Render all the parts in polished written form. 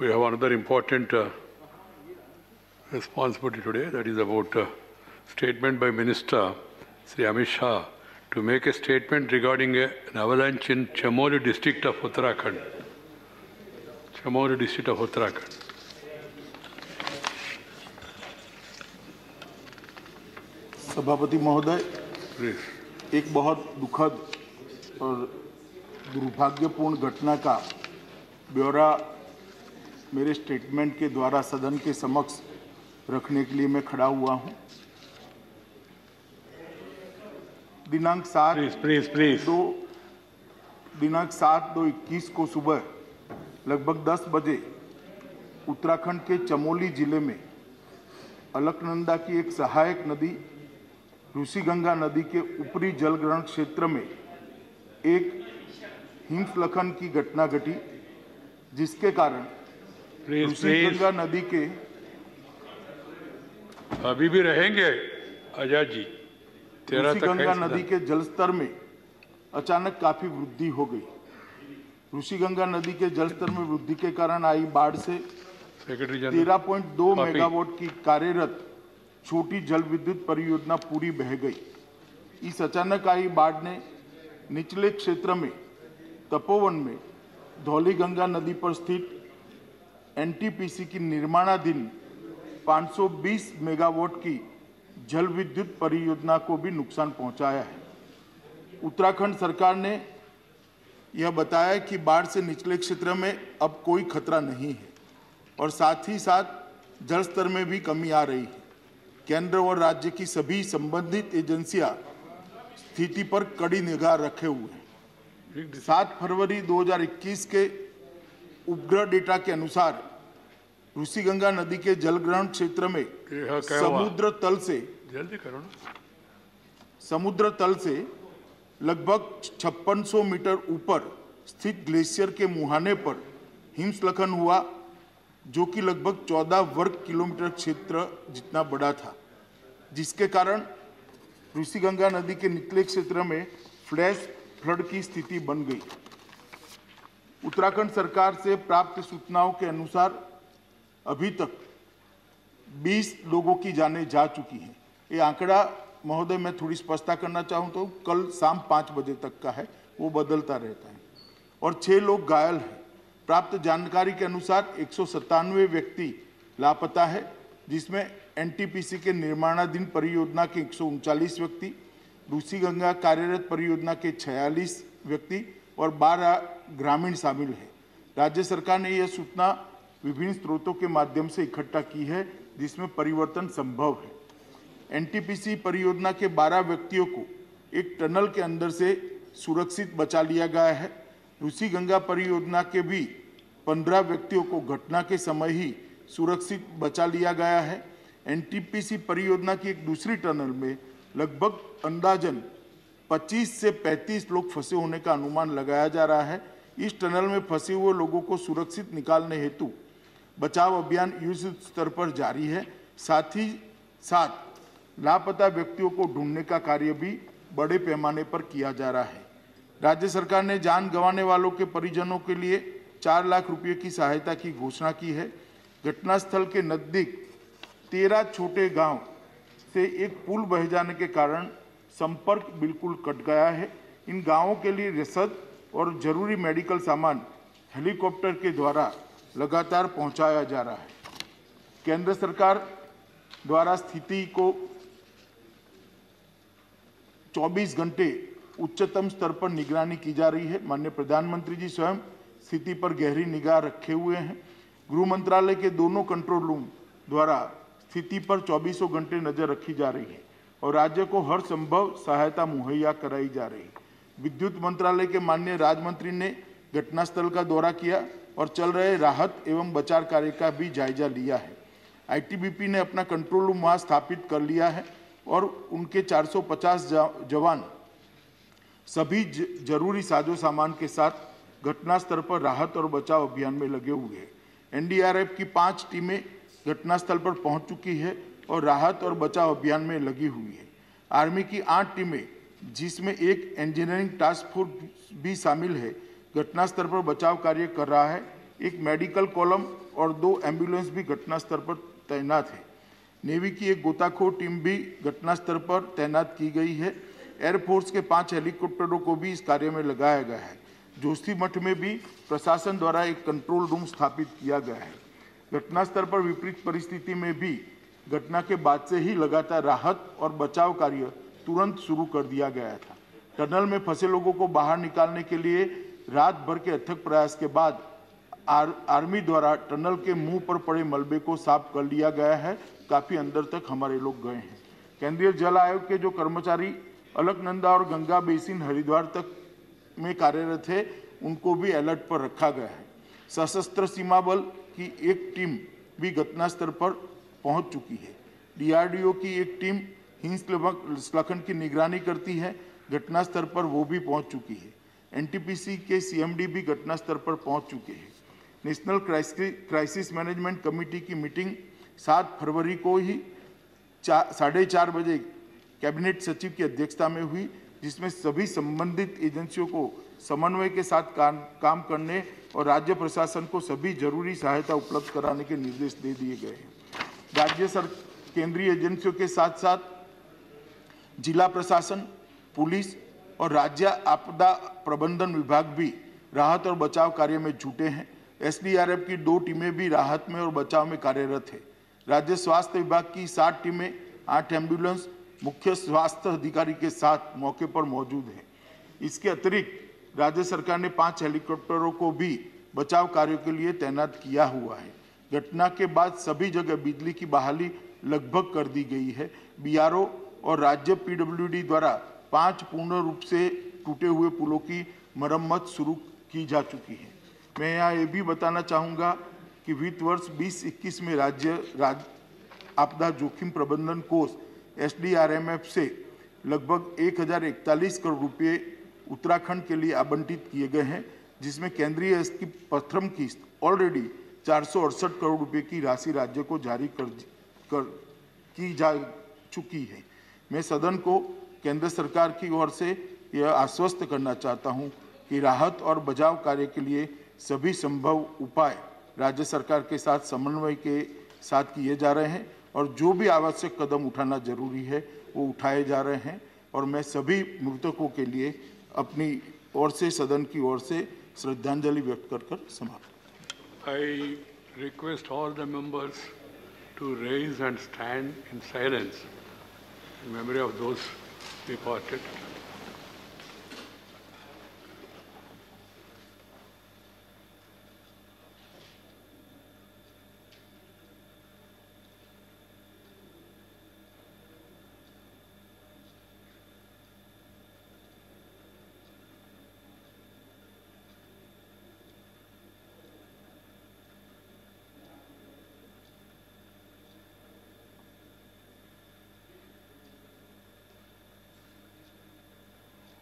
We have another important responsibility today, that is about statement by Minister Sri Amit Shah to make a statement regarding an avalanche in Chamoli district of Uttarakhand. Chamoli district of Uttarakhand. सभापति महोदय, Please. एक बहुत दुखद और दुर्भाग्यपूर्ण घटना का ब्यौरा मेरे स्टेटमेंट के द्वारा सदन के समक्ष रखने के लिए मैं खड़ा हुआ हूं। दिनांक 7/2/21 को सुबह लगभग 10 बजे उत्तराखंड के चमोली जिले में अलकनंदा की एक सहायक नदी ऋषिगंगा नदी के ऊपरी जलग्रहण क्षेत्र में एक हिमस्खलन की घटना घटी, जिसके कारण ऋषिगंगा नदी के अभी भी रहेंगे आजाद जी। ऋषिगंगा नदी के जलस्तर में अचानक काफी वृद्धि हो गई। ऋषिगंगा नदी के जलस्तर में वृद्धि के कारण आई बाढ़ से 13.2 मेगावाट की कार्यरत छोटी जल विद्युत परियोजना पूरी बह गई। इस अचानक आई बाढ़ ने निचले क्षेत्र में तपोवन में धौलीगंगा नदी पर स्थित एनटीपीसी की निर्माणाधीन 520 मेगावाट की जल विद्युत परियोजना को भी नुकसान पहुंचाया है। उत्तराखंड सरकार ने यह बताया कि बाढ़ से निचले क्षेत्र में अब कोई खतरा नहीं है और साथ ही साथ जल स्तर में भी कमी आ रही है। केंद्र और राज्य की सभी संबंधित एजेंसियां स्थिति पर कड़ी निगाह रखे हुए हैं। 7 फरवरी 2021 के उपग्रह डेटा के अनुसार ऋषिगंगा नदी के जलग्रहण क्षेत्र में समुद्र तल से लगभग 5600 मीटर ऊपर स्थित ग्लेशियर के मुहाने पर हिमस्खलन हुआ, जो कि लगभग 14 वर्ग किलोमीटर क्षेत्र जितना बड़ा था, जिसके कारण ऋषिगंगा नदी के निचले क्षेत्र में फ्लैश फ्लड की स्थिति बन गई। उत्तराखंड सरकार से प्राप्त सूचनाओं के अनुसार अभी तक 20 लोगों की जानें जा चुकी हैं। ये आंकड़ा महोदय मैं थोड़ी स्पष्टता करना चाहूँ तो कल शाम 5 बजे तक का है, वो बदलता रहता है, और 6 लोग घायल हैं। प्राप्त जानकारी के अनुसार 197 व्यक्ति लापता है, जिसमें एनटीपीसी के निर्माणाधीन परियोजना के 139 व्यक्ति, ऋषिगंगा कार्यरत परियोजना के 46 व्यक्ति और 12 ग्रामीण शामिल हैं। राज्य सरकार ने यह सूचना विभिन्न स्रोतों के माध्यम से इकट्ठा की है, जिसमें परिवर्तन संभव है। एनटीपीसी परियोजना के 12 व्यक्तियों को एक टनल के अंदर से सुरक्षित बचा लिया गया है। ऋषिगंगा परियोजना के भी 15 व्यक्तियों को घटना के समय ही सुरक्षित बचा लिया गया है। एनटीपीसी परियोजना की एक दूसरी टनल में लगभग अंदाजन 25 से 35 लोग फंसे होने का अनुमान लगाया जा रहा है। इस टनल में फंसे हुए लोगों को सुरक्षित निकालने हेतु बचाव अभियान युद्ध स्तर पर जारी है। साथ ही साथ लापता व्यक्तियों को ढूंढने का कार्य भी बड़े पैमाने पर किया जा रहा है। राज्य सरकार ने जान गंवाने वालों के परिजनों के लिए 4 लाख रुपये की सहायता की घोषणा की है। घटनास्थल के नजदीक 13 छोटे गांव से एक पुल बह जाने के कारण संपर्क बिल्कुल कट गया है। इन गांवों के लिए रसद और जरूरी मेडिकल सामान हेलीकॉप्टर के द्वारा लगातार पहुंचाया जा रहा है। केंद्र सरकार द्वारा स्थिति को 24 घंटे उच्चतम स्तर पर निगरानी की जा रही है। माननीय प्रधानमंत्री जी स्वयं स्थिति पर गहरी निगाह रखे हुए हैं। गृह मंत्रालय के दोनों कंट्रोल रूम द्वारा स्थिति पर 24 घंटे नजर रखी जा रही है और राज्य को हर संभव सहायता मुहैया कराई जा रही है। विद्युत मंत्रालय के माननीय राज्य मंत्री ने घटनास्थल का दौरा किया और चल रहे राहत एवं बचाव कार्य का भी जायजा लिया है। आईटीबीपी ने अपना कंट्रोल रूम वहां स्थापित कर लिया है और उनके 450 जवान सभी जरूरी साजो सामान के साथ घटनास्थल पर राहत और बचाव अभियान में लगे हुए हैं। एनडीआरएफ की 5 टीमें घटनास्थल पर पहुंच चुकी है और राहत और बचाव अभियान में लगी हुई है। आर्मी की 8 टीमें, जिसमें एक इंजीनियरिंग टास्क फोर्स भी शामिल है, घटनास्थल पर बचाव कार्य कर रहा है। एक मेडिकल कॉलम और 2 एम्बुलेंस भी घटनास्थल पर तैनात है। नेवी की एक गोताखोर टीम भी घटनास्थल पर तैनात की गई है। एयरफोर्स के 5 हेलीकॉप्टरों को भी इस कार्य में लगाया गया है। जोशीमठ में भी प्रशासन द्वारा एक कंट्रोल रूम स्थापित किया गया है। घटनास्थल पर विपरीत परिस्थिति में भी घटना के बाद से ही लगातार राहत और बचाव कार्य तुरंत शुरू कर दिया गया था। टनल में फंसे लोगों को बाहर निकालने के लिए रात भर के अथक प्रयास के बाद आर्मी द्वारा टनल के मुंह पर पड़े मलबे को साफ कर लिया गया है। काफी अंदर तक हमारे लोग गए हैं। केंद्रीय जल आयोग के जो कर्मचारी अलकनंदा और गंगा बेसिन हरिद्वार तक में कार्यरत है, उनको भी अलर्ट पर रखा गया है। सशस्त्र सीमा बल की एक टीम भी घटनास्थल पर पहुंच चुकी है। डीआरडीओ की एक टीम हिमस्खलन की निगरानी करती है। घटनास्थल पर वो भी पहुंच चुकी है। एनटीपीसी के सीएमडी भी घटनास्थल पर पहुंच चुके हैं। नेशनल क्राइसिस मैनेजमेंट कमेटी की मीटिंग 7 फरवरी को ही 4:30 बजे कैबिनेट सचिव की अध्यक्षता में हुई, जिसमें सभी संबंधित एजेंसियों को समन्वय के साथ काम करने और राज्य प्रशासन को सभी जरूरी सहायता उपलब्ध कराने के निर्देश दे दिए गए हैं। केंद्रीय एजेंसियों के साथ साथ जिला प्रशासन, पुलिस और राज्य आपदा प्रबंधन विभाग भी राहत और बचाव कार्य में जुटे हैं। एसडीआरएफ की 2 टीमें भी राहत में और बचाव में कार्यरत है। राज्य स्वास्थ्य विभाग की 7 टीमें, 8 एम्बुलेंस मुख्य स्वास्थ्य अधिकारी के साथ मौके पर मौजूद है। इसके अतिरिक्त राज्य सरकार ने 5 हेलीकॉप्टरों को भी बचाव कार्यों के लिए तैनात किया हुआ है। घटना के बाद सभी जगह बिजली की बहाली लगभग कर दी गई है। बीआरओ और राज्य पीडब्ल्यूडी द्वारा 5 पूर्ण रूप से टूटे हुए पुलों की मरम्मत शुरू की जा चुकी है। मैं यहाँ ये भी बताना चाहूँगा कि वित्त वर्ष 2021 में राज्य आपदा जोखिम प्रबंधन कोष एसडीआरएमएफ से लगभग 1041 करोड़ रुपये उत्तराखंड के लिए आवंटित किए गए हैं, जिसमें केंद्रीय की प्रथम किस्त ऑलरेडी 468 करोड़ रुपये की राशि राज्य को जारी की जा चुकी है। मैं सदन को केंद्र सरकार की ओर से यह आश्वस्त करना चाहता हूं कि राहत और बचाव कार्य के लिए सभी संभव उपाय राज्य सरकार के साथ समन्वय के साथ किए जा रहे हैं और जो भी आवश्यक कदम उठाना जरूरी है वो उठाए जा रहे हैं। और मैं सभी मृतकों के लिए अपनी ओर से, सदन की ओर से श्रद्धांजलि व्यक्त कर समाप्त। I request all the members to raise and stand in silence in memory of those departed.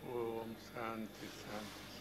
Om Shanti Shanti.